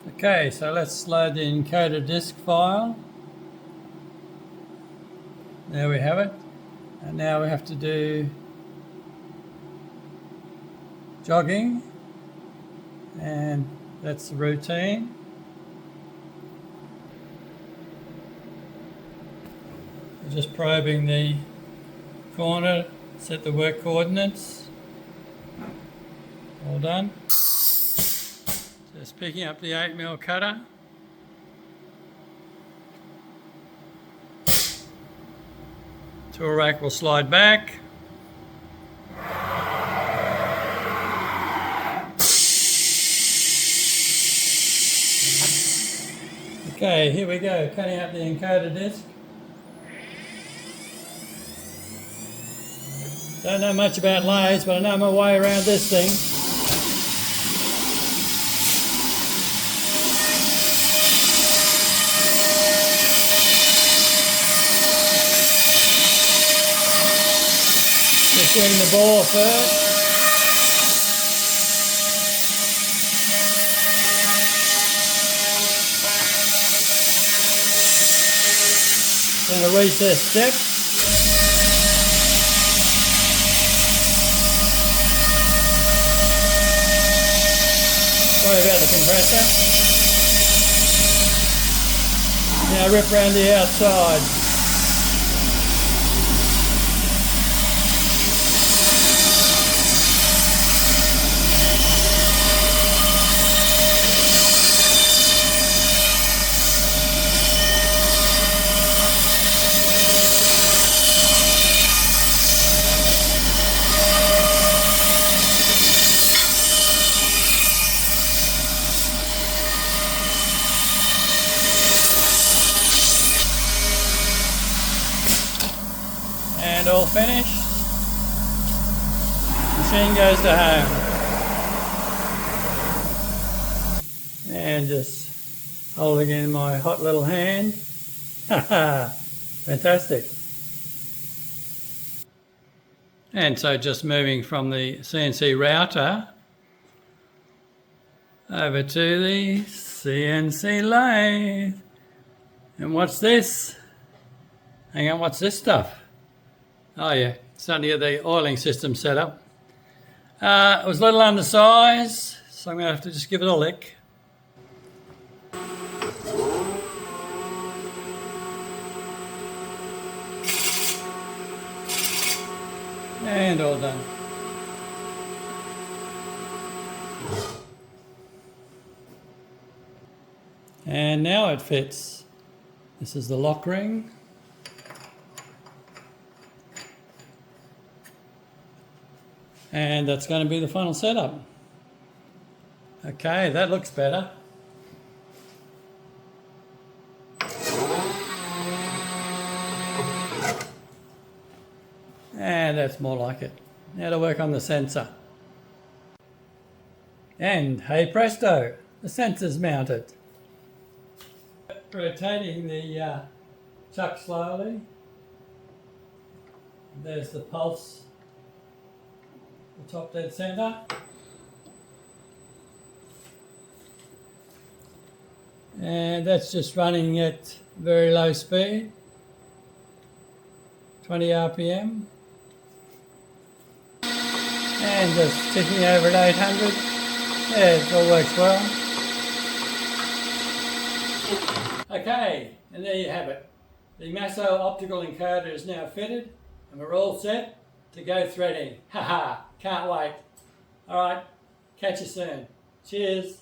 Okay, so let's load the encoder disk file. There we have it. And now we have to do jogging, and that's the routine. We're just probing the corner, set the work coordinates. All done. Just picking up the 8mm cutter. Tool rack will slide back. Okay, here we go, cutting out the encoder disk. Don't know much about lathes, but I know my way around this thing. Just doing the bore first. Then a recess step. Sorry about the compressor. Now rip around the outside. And all finished. Machine goes to home. And just holding in my hot little hand. Haha, fantastic. And so just moving from the CNC router over to the CNC lathe. And what's this? Hang on, what's this stuff? Oh yeah, starting to get the oiling system set up. It was a little undersized, so I'm going to have to just give it a lick. And all done. And now it fits. This is the lock ring. And that's going to be the final setup. Okay, that looks better. And that's more like it. Now to work on the sensor. And hey presto, the sensor's mounted. Rotating the chuck slowly. There's the pulse. The top dead center. And that's just running at very low speed, 20 RPM. And just ticking over at 800. Yeah, it all works well. Okay, and there you have it. The Masso optical encoder is now fitted and we're all set to go threading. Haha, can't wait. All right, catch you soon. Cheers.